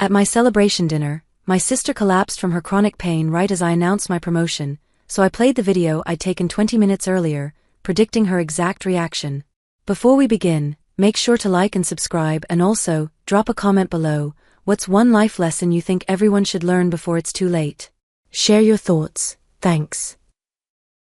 At my celebration dinner, my sister collapsed from her chronic pain right as I announced my promotion, so I played the video I'd taken 20 minutes earlier, predicting her exact reaction. Before we begin, make sure to like and subscribe, and also, drop a comment below. What's one life lesson you think everyone should learn before it's too late? Share your thoughts, thanks.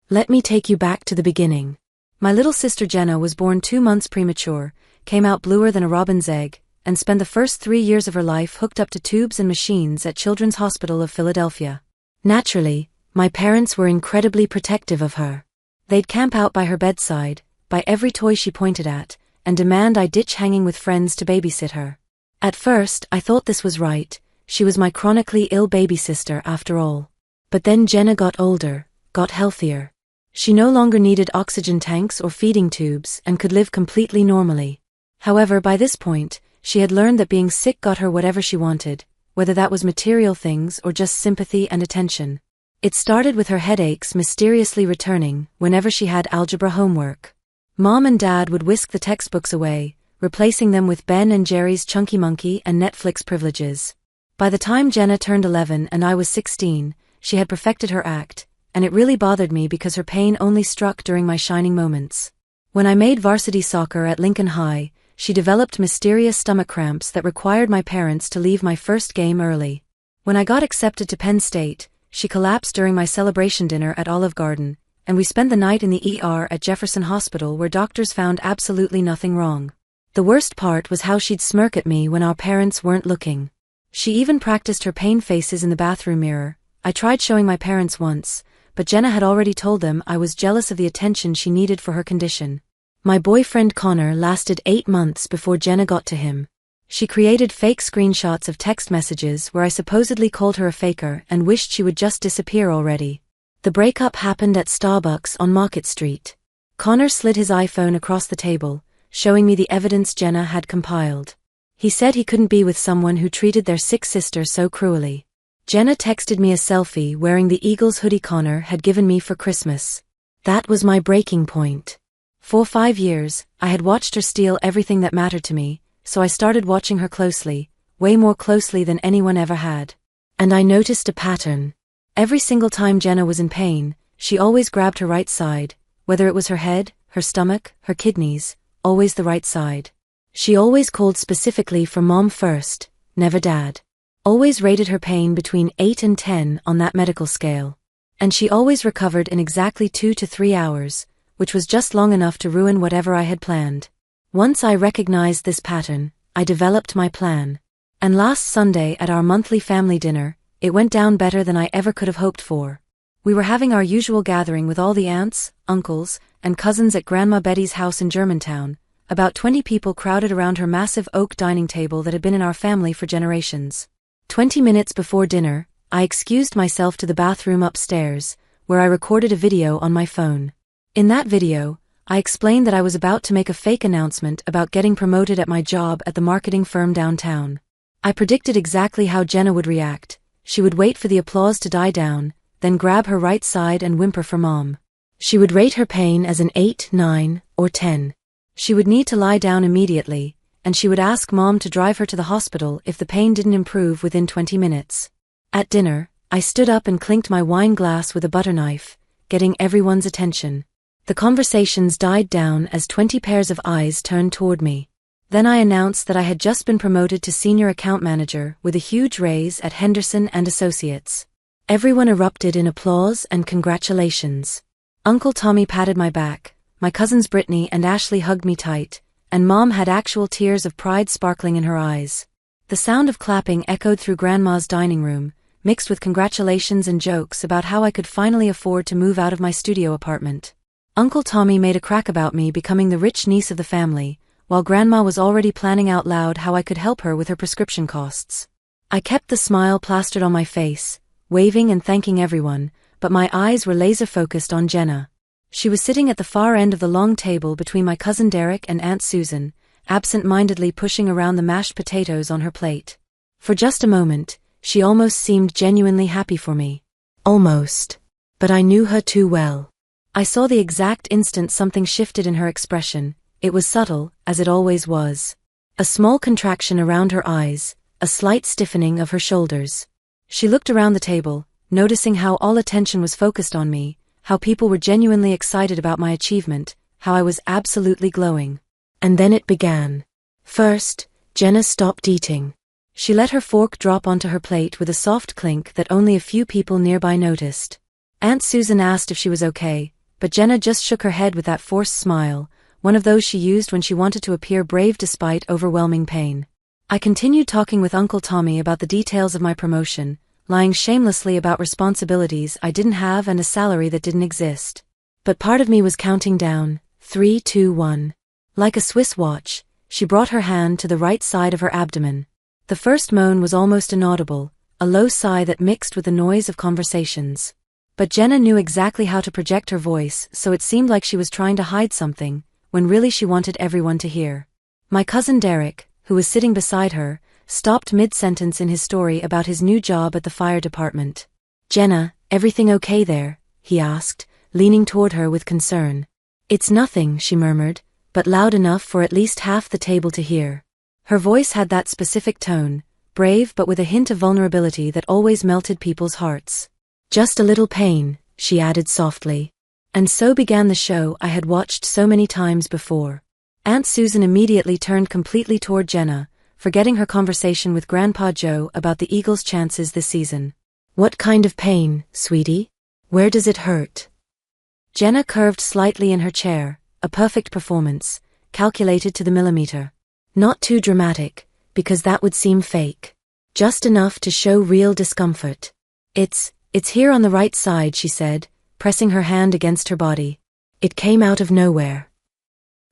Let me take you back to the beginning. My little sister Jenna was born 2 months premature, came out bluer than a robin's egg, and spent the first 3 years of her life hooked up to tubes and machines at Children's Hospital of Philadelphia. Naturally, my parents were incredibly protective of her. They'd camp out by her bedside, by every toy she pointed at, and demand I ditch hanging with friends to babysit her. At first, I thought this was right. She was my chronically ill baby sister after all. But then Jenna got older, got healthier. She no longer needed oxygen tanks or feeding tubes and could live completely normally. However, by this point, she had learned that being sick got her whatever she wanted, whether that was material things or just sympathy and attention. It started with her headaches mysteriously returning whenever she had algebra homework. Mom and Dad would whisk the textbooks away, replacing them with Ben and Jerry's Chunky Monkey and Netflix privileges. By the time Jenna turned 11 and I was 16, she had perfected her act, and it really bothered me because her pain only struck during my shining moments. When I made varsity soccer at Lincoln High, she developed mysterious stomach cramps that required my parents to leave my first game early. When I got accepted to Penn State, she collapsed during my celebration dinner at Olive Garden, and we spent the night in the ER at Jefferson Hospital where doctors found absolutely nothing wrong. The worst part was how she'd smirk at me when our parents weren't looking. She even practiced her pain faces in the bathroom mirror. I tried showing my parents once, but Jenna had already told them I was jealous of the attention she needed for her condition. My boyfriend Connor lasted 8 months before Jenna got to him. She created fake screenshots of text messages where I supposedly called her a faker and wished she would just disappear already. The breakup happened at Starbucks on Market Street. Connor slid his iPhone across the table, showing me the evidence Jenna had compiled. He said he couldn't be with someone who treated their sick sister so cruelly. Jenna texted me a selfie wearing the Eagles hoodie Connor had given me for Christmas. That was my breaking point. For 5 years, I had watched her steal everything that mattered to me, so I started watching her closely, way more closely than anyone ever had. And I noticed a pattern. Every single time Jenna was in pain, she always grabbed her right side, whether it was her head, her stomach, her kidneys, always the right side. She always called specifically for Mom first, never Dad. Always rated her pain between 8 and 10 on that medical scale. And she always recovered in exactly 2 to 3 hours, which was just long enough to ruin whatever I had planned. Once I recognized this pattern, I developed my plan. And last Sunday at our monthly family dinner, it went down better than I ever could have hoped for. We were having our usual gathering with all the aunts, uncles, and cousins at Grandma Betty's house in Germantown. About 20 people crowded around her massive oak dining table that had been in our family for generations. 20 minutes before dinner, I excused myself to the bathroom upstairs, where I recorded a video on my phone. In that video, I explained that I was about to make a fake announcement about getting promoted at my job at the marketing firm downtown. I predicted exactly how Jenna would react. She would wait for the applause to die down, then grab her right side and whimper for Mom. She would rate her pain as an 8, 9, or 10. She would need to lie down immediately, and she would ask Mom to drive her to the hospital if the pain didn't improve within 20 minutes. At dinner, I stood up and clinked my wine glass with a butter knife, getting everyone's attention. The conversations died down as 20 pairs of eyes turned toward me. Then I announced that I had just been promoted to senior account manager with a huge raise at Henderson and Associates. Everyone erupted in applause and congratulations. Uncle Tommy patted my back, my cousins Brittany and Ashley hugged me tight, and Mom had actual tears of pride sparkling in her eyes. The sound of clapping echoed through Grandma's dining room, mixed with congratulations and jokes about how I could finally afford to move out of my studio apartment. Uncle Tommy made a crack about me becoming the rich niece of the family, while Grandma was already planning out loud how I could help her with her prescription costs. I kept the smile plastered on my face, waving and thanking everyone, but my eyes were laser-focused on Jenna. She was sitting at the far end of the long table between my cousin Derek and Aunt Susan, absent-mindedly pushing around the mashed potatoes on her plate. For just a moment, she almost seemed genuinely happy for me. Almost. But I knew her too well. I saw the exact instant something shifted in her expression. It was subtle, as it always was. A small contraction around her eyes, a slight stiffening of her shoulders. She looked around the table, noticing how all attention was focused on me, how people were genuinely excited about my achievement, how I was absolutely glowing. And then it began. First, Jenna stopped eating. She let her fork drop onto her plate with a soft clink that only a few people nearby noticed. Aunt Susan asked if she was okay, but Jenna just shook her head with that forced smile, one of those she used when she wanted to appear brave despite overwhelming pain. I continued talking with Uncle Tommy about the details of my promotion, lying shamelessly about responsibilities I didn't have and a salary that didn't exist. But part of me was counting down, 3, 2, 1. Like a Swiss watch, she brought her hand to the right side of her abdomen. The first moan was almost inaudible, a low sigh that mixed with the noise of conversations. But Jenna knew exactly how to project her voice, so it seemed like she was trying to hide something, when really she wanted everyone to hear. My cousin Derek, who was sitting beside her, stopped mid-sentence in his story about his new job at the fire department. "Jenna, everything okay there?" he asked, leaning toward her with concern. "It's nothing," she murmured, but loud enough for at least half the table to hear. Her voice had that specific tone, brave but with a hint of vulnerability that always melted people's hearts. "Just a little pain," she added softly. And so began the show I had watched so many times before. Aunt Susan immediately turned completely toward Jenna, forgetting her conversation with Grandpa Joe about the Eagles' chances this season. "What kind of pain, sweetie? Where does it hurt?" Jenna curved slightly in her chair, a perfect performance, calculated to the millimeter. Not too dramatic, because that would seem fake. Just enough to show real discomfort. It's here on the right side," she said, pressing her hand against her body. "It came out of nowhere."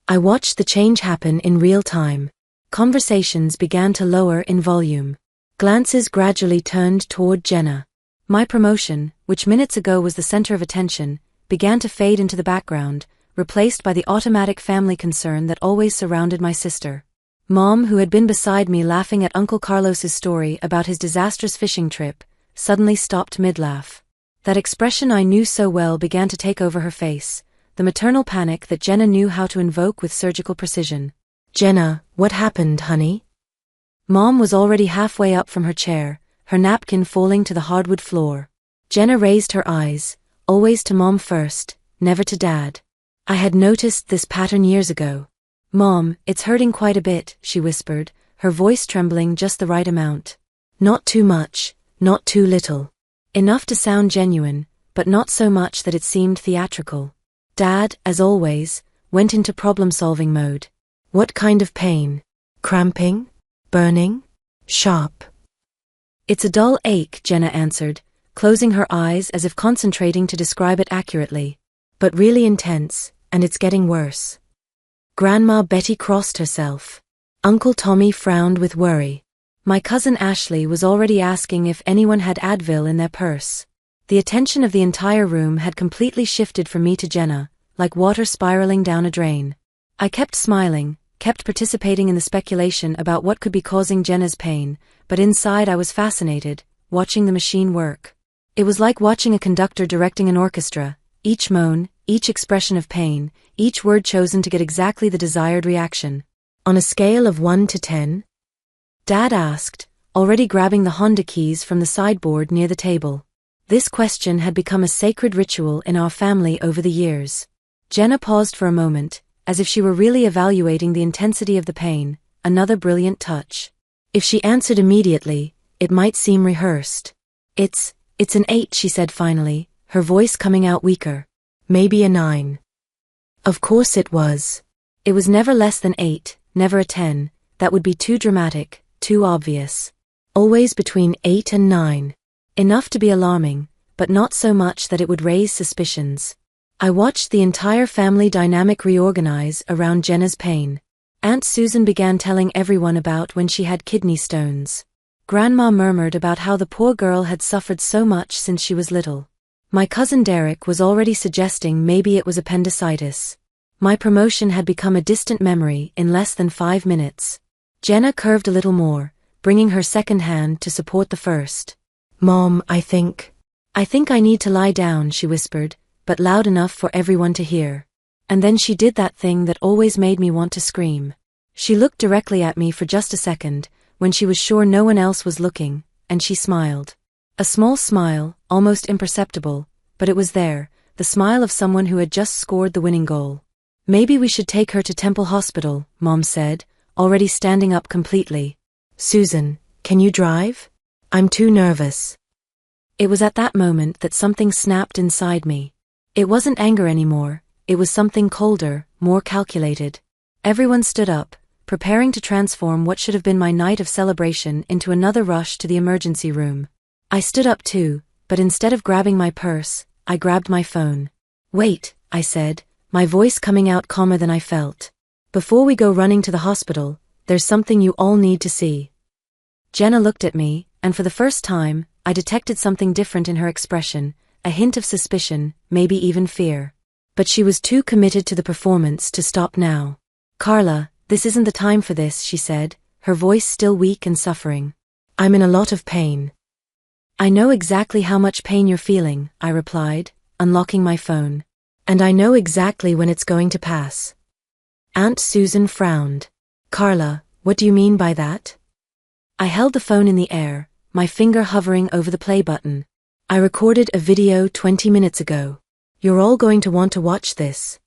I watched the change happen in real time. Conversations began to lower in volume. Glances gradually turned toward Jenna. My promotion, which minutes ago was the center of attention, began to fade into the background, replaced by the automatic family concern that always surrounded my sister. Mom, who had been beside me laughing at Uncle Carlos's story about his disastrous fishing trip, suddenly stopped mid-laugh. That expression I knew so well began to take over her face, the maternal panic that Jenna knew how to invoke with surgical precision. "Jenna, what happened, honey?" Mom was already halfway up from her chair, her napkin falling to the hardwood floor. Jenna raised her eyes, always to Mom first, never to Dad. I had noticed this pattern years ago. "Mom, it's hurting quite a bit," she whispered, her voice trembling just the right amount. Not too much, not too little. Enough to sound genuine, but not so much that it seemed theatrical. Dad, as always, went into problem-solving mode. "What kind of pain? Cramping? Burning? Sharp?" "It's a dull ache," Jenna answered, closing her eyes as if concentrating to describe it accurately. "But really intense, and it's getting worse." Grandma Betty crossed herself. Uncle Tommy frowned with worry. My cousin Ashley was already asking if anyone had Advil in their purse. The attention of the entire room had completely shifted from me to Jenna, like water spiraling down a drain. I kept smiling, kept participating in the speculation about what could be causing Jenna's pain, but inside I was fascinated, watching the machine work. It was like watching a conductor directing an orchestra, each moan, each expression of pain, each word chosen to get exactly the desired reaction. "On a scale of 1 to 10? Dad asked, already grabbing the Honda keys from the sideboard near the table. This question had become a sacred ritual in our family over the years. Jenna paused for a moment, as if she were really evaluating the intensity of the pain, another brilliant touch. If she answered immediately, it might seem rehearsed. It's an 8, she said finally, her voice coming out weaker. "Maybe a 9. Of course it was. It was never less than 8, never a 10, that would be too dramatic, too obvious. Always between 8 and 9. Enough to be alarming, but not so much that it would raise suspicions. I watched the entire family dynamic reorganize around Jenna's pain. Aunt Susan began telling everyone about when she had kidney stones. Grandma murmured about how the poor girl had suffered so much since she was little. My cousin Derek was already suggesting maybe it was appendicitis. My promotion had become a distant memory in less than 5 minutes. Jenna curved a little more, bringing her second hand to support the first. "Mom, I think I need to lie down," she whispered, but loud enough for everyone to hear. And then she did that thing that always made me want to scream. She looked directly at me for just a second, when she was sure no one else was looking, and she smiled. A small smile, almost imperceptible, but it was there, the smile of someone who had just scored the winning goal. Maybe we should take her to Temple Hospital, Mom said, already standing up completely. Susan, can you drive? I'm too nervous. It was at that moment that something snapped inside me. It wasn't anger anymore, it was something colder, more calculated. Everyone stood up, preparing to transform what should have been my night of celebration into another rush to the emergency room. I stood up too, but instead of grabbing my purse, I grabbed my phone. Wait, I said, my voice coming out calmer than I felt. Before we go running to the hospital, there's something you all need to see. Jenna looked at me, and for the first time, I detected something different in her expression, a hint of suspicion, maybe even fear. But she was too committed to the performance to stop now. Carla, this isn't the time for this, she said, her voice still weak and suffering. I'm in a lot of pain. I know exactly how much pain you're feeling, I replied, unlocking my phone. And I know exactly when it's going to pass. Aunt Susan frowned. Carla, what do you mean by that? I held the phone in the air, my finger hovering over the play button. I recorded a video 20 minutes ago. You're all going to want to watch this.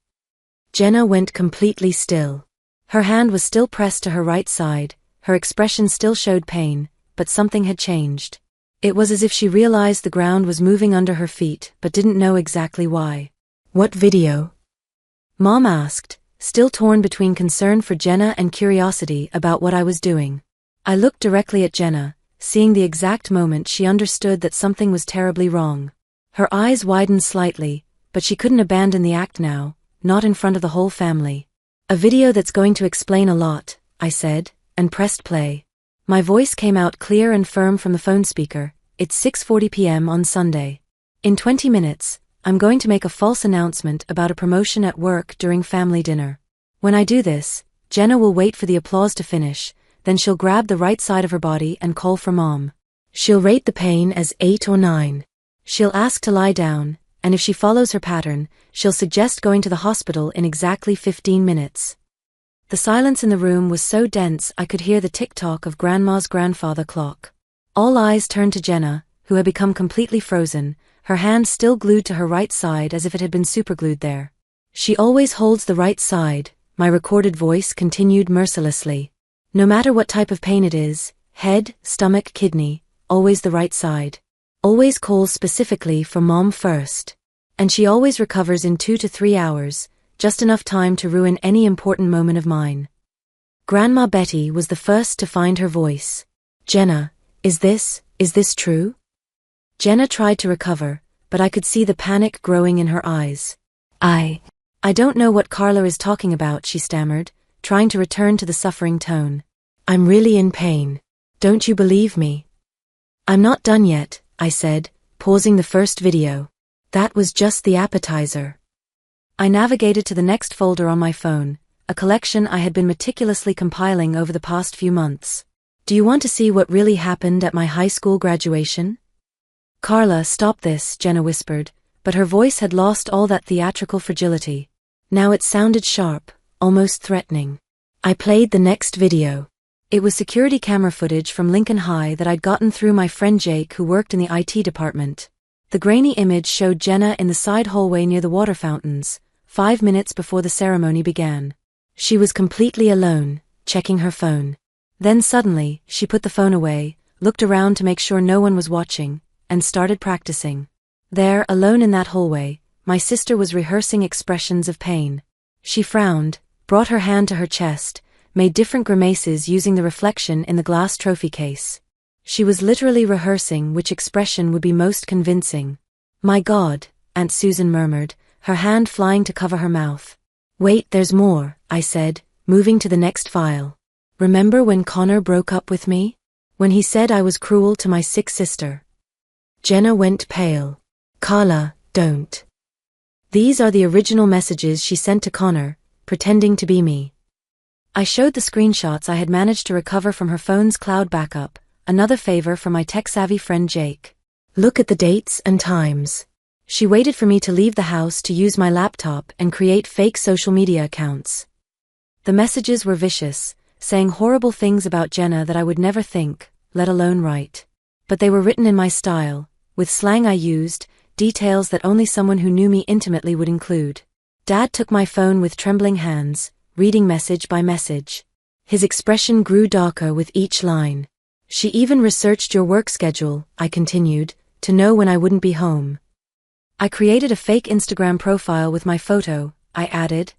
Jenna went completely still. Her hand was still pressed to her right side, her expression still showed pain, but something had changed. It was as if she realized the ground was moving under her feet but didn't know exactly why. What video? Mom asked, still torn between concern for Jenna and curiosity about what I was doing. I looked directly at Jenna, seeing the exact moment she understood that something was terribly wrong. Her eyes widened slightly, but she couldn't abandon the act now, not in front of the whole family. A video that's going to explain a lot, I said, and pressed play. My voice came out clear and firm from the phone speaker. It's 6:40 p.m. on Sunday. In 20 minutes, I'm going to make a false announcement about a promotion at work during family dinner. When I do this, Jenna will wait for the applause to finish, then she'll grab the right side of her body and call for Mom. She'll rate the pain as 8 or 9. She'll ask to lie down, and if she follows her pattern, she'll suggest going to the hospital in exactly 15 minutes. The silence in the room was so dense I could hear the tick-tock of Grandma's grandfather clock. All eyes turned to Jenna, who had become completely frozen, her hand still glued to her right side as if it had been superglued there. She always holds the right side, my recorded voice continued mercilessly. No matter what type of pain it is, head, stomach, kidney, always the right side. Always calls specifically for Mom first. And she always recovers in 2 to 3 hours, just enough time to ruin any important moment of mine. Grandma Betty was the first to find her voice. Jenna, is this true? Jenna tried to recover, but I could see the panic growing in her eyes. I don't know what Carla is talking about, she stammered, trying to return to the suffering tone. I'm really in pain. Don't you believe me? I'm not done yet, I said, pausing the first video. That was just the appetizer. I navigated to the next folder on my phone, a collection I had been meticulously compiling over the past few months. Do you want to see what really happened at my high school graduation? Carla, stop this, Jenna whispered, but her voice had lost all that theatrical fragility. Now it sounded sharp, almost threatening. I played the next video. It was security camera footage from Lincoln High that I'd gotten through my friend Jake, who worked in the IT department. The grainy image showed Jenna in the side hallway near the water fountains, 5 minutes before the ceremony began. She was completely alone, checking her phone. Then suddenly, she put the phone away, looked around to make sure no one was watching, and started practicing. There, alone in that hallway, my sister was rehearsing expressions of pain. She frowned, brought her hand to her chest, made different grimaces using the reflection in the glass trophy case. She was literally rehearsing which expression would be most convincing. My God, Aunt Susan murmured, her hand flying to cover her mouth. Wait, there's more, I said, moving to the next file. Remember when Connor broke up with me? When he said I was cruel to my sick sister? Jenna went pale. Carla, don't. These are the original messages she sent to Connor, pretending to be me. I showed the screenshots I had managed to recover from her phone's cloud backup, another favor from my tech-savvy friend Jake. Look at the dates and times. She waited for me to leave the house to use my laptop and create fake social media accounts. The messages were vicious, saying horrible things about Jenna that I would never think, let alone write. But they were written in my style, with slang I used, details that only someone who knew me intimately would include. Dad took my phone with trembling hands, reading message by message. His expression grew darker with each line. She even researched your work schedule, I continued, to know when I wouldn't be home. I created a fake Instagram profile with my photo, I added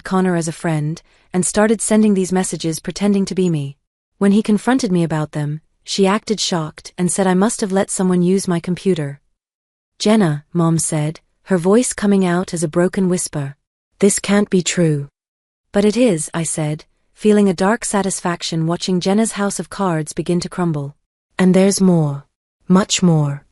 Connor as a friend, and started sending these messages pretending to be me. When he confronted me about them, she acted shocked and said I must have let someone use my computer. Jenna, Mom said, her voice coming out as a broken whisper. This can't be true. But it is, I said, feeling a dark satisfaction watching Jenna's house of cards begin to crumble. And there's more. Much more.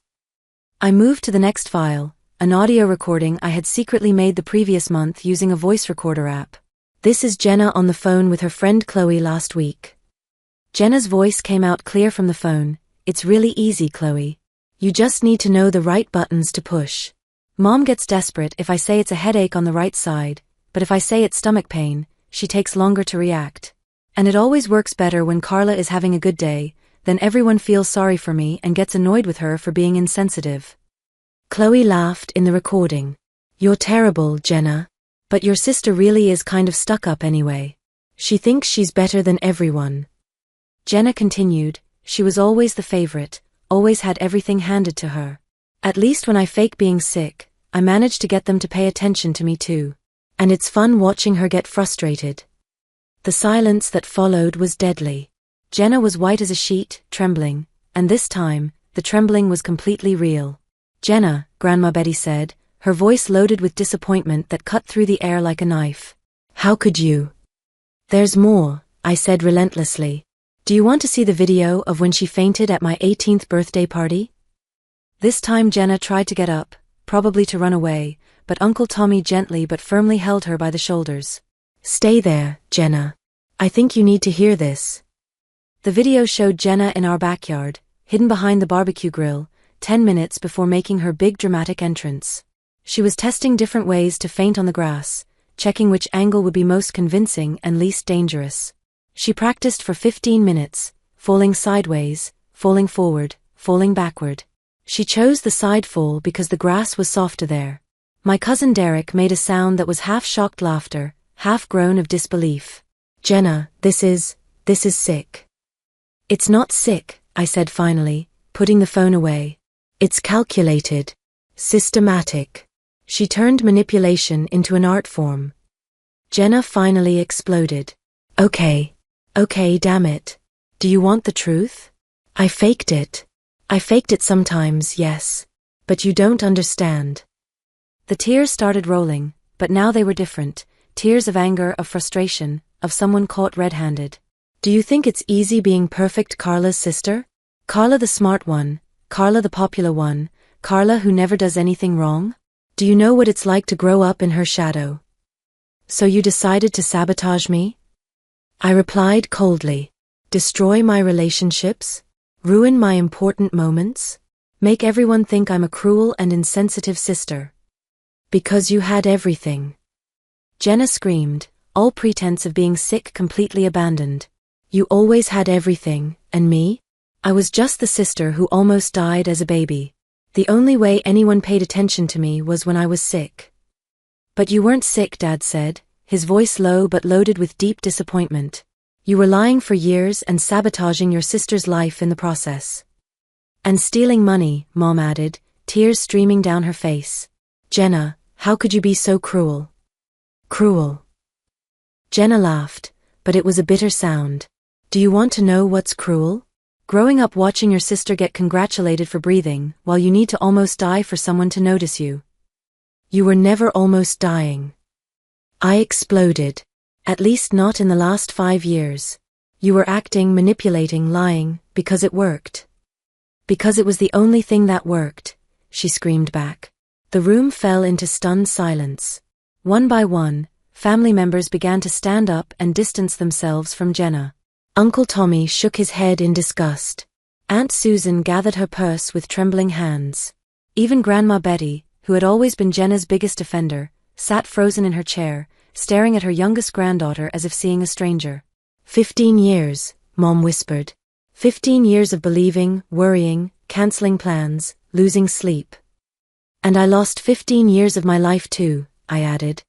I moved to the next file, an audio recording I had secretly made the previous month using a voice recorder app. This is Jenna on the phone with her friend Chloe last week. Jenna's voice came out clear from the phone. It's really easy, Chloe. You just need to know the right buttons to push. Mom gets desperate if I say it's a headache on the right side, but if I say it's stomach pain, she takes longer to react. And it always works better when Carla is having a good day, then everyone feels sorry for me and gets annoyed with her for being insensitive. Chloe laughed in the recording. You're terrible, Jenna. But your sister really is kind of stuck up anyway. She thinks she's better than everyone. Jenna continued, she was always the favorite, always had everything handed to her. At least when I fake being sick, I managed to get them to pay attention to me too. And it's fun watching her get frustrated. The silence that followed was deadly. Jenna was white as a sheet, trembling, and this time, the trembling was completely real. Jenna, Grandma Betty said, her voice loaded with disappointment that cut through the air like a knife. How could you? There's more, I said relentlessly. Do you want to see the video of when she fainted at my 18th birthday party? This time Jenna tried to get up, probably to run away, but Uncle Tommy gently but firmly held her by the shoulders. Stay there, Jenna. I think you need to hear this. The video showed Jenna in our backyard, hidden behind the barbecue grill, 10 minutes before making her big dramatic entrance. She was testing different ways to faint on the grass, checking which angle would be most convincing and least dangerous. She practiced for 15 minutes, falling sideways, falling forward, falling backward. She chose the side fall because the grass was softer there. My cousin Derek made a sound that was half shocked laughter, half groan of disbelief. Jenna, this is sick. It's not sick, I said finally, putting the phone away. It's calculated. Systematic. She turned manipulation into an art form. Jenna finally exploded. Okay, damn it. Do you want the truth? I faked it. I faked it sometimes, yes. But you don't understand. The tears started rolling, but now they were different. Tears of anger, of frustration, of someone caught red-handed. Do you think it's easy being perfect Carla's sister? Carla the smart one, Carla the popular one, Carla who never does anything wrong? Do you know what it's like to grow up in her shadow? So you decided to sabotage me? I replied coldly. Destroy my relationships? Ruin my important moments? Make everyone think I'm a cruel and insensitive sister? Because you had everything. Jenna screamed, all pretense of being sick completely abandoned. You always had everything, and me? I was just the sister who almost died as a baby. The only way anyone paid attention to me was when I was sick. But you weren't sick, Dad said, his voice low but loaded with deep disappointment. You were lying for years and sabotaging your sister's life in the process. And stealing money, Mom added, tears streaming down her face. Jenna, how could you be so cruel? Cruel. Jenna laughed, but it was a bitter sound. Do you want to know what's cruel? Growing up watching your sister get congratulated for breathing, while you need to almost die for someone to notice you. You were never almost dying. I exploded. At least not in the last 5 years. You were acting, manipulating, lying, because it worked. Because it was the only thing that worked, she screamed back. The room fell into stunned silence. One by one, family members began to stand up and distance themselves from Jenna. Uncle Tommy shook his head in disgust. Aunt Susan gathered her purse with trembling hands. Even Grandma Betty, who had always been Jenna's biggest defender, sat frozen in her chair, staring at her youngest granddaughter as if seeing a stranger. 15 years, Mom whispered. 15 years of believing, worrying, canceling plans, losing sleep. And I lost 15 years of my life too, I added.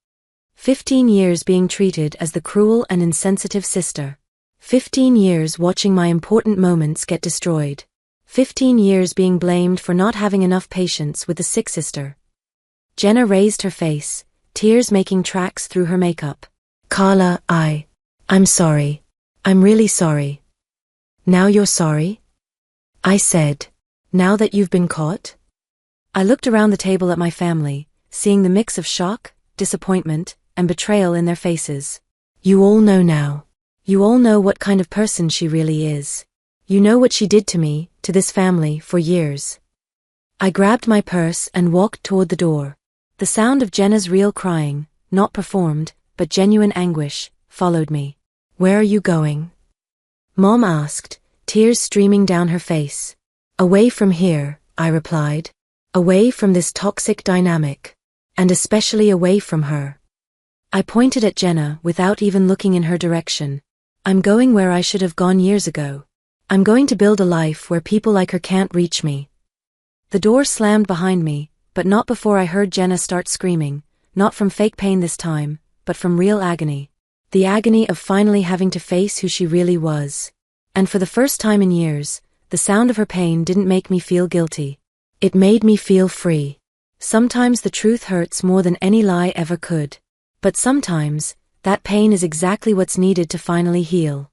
15 years being treated as the cruel and insensitive sister. 15 years watching my important moments get destroyed. 15 years being blamed for not having enough patience with the sick sister. Jenna raised her face, tears making tracks through her makeup. Carla, I'm sorry. I'm really sorry. Now you're sorry? I said. Now that you've been caught? I looked around the table at my family, seeing the mix of shock, disappointment, and betrayal in their faces. You all know now. You all know what kind of person she really is. You know what she did to me, to this family, for years. I grabbed my purse and walked toward the door. The sound of Jenna's real crying, not performed, but genuine anguish, followed me. Where are you going? Mom asked, tears streaming down her face. Away from here, I replied. Away from this toxic dynamic. And especially away from her. I pointed at Jenna without even looking in her direction. I'm going where I should have gone years ago. I'm going to build a life where people like her can't reach me. The door slammed behind me, but not before I heard Jenna start screaming, not from fake pain this time, but from real agony. The agony of finally having to face who she really was. And for the first time in years, the sound of her pain didn't make me feel guilty. It made me feel free. Sometimes the truth hurts more than any lie ever could. But sometimes, that pain is exactly what's needed to finally heal.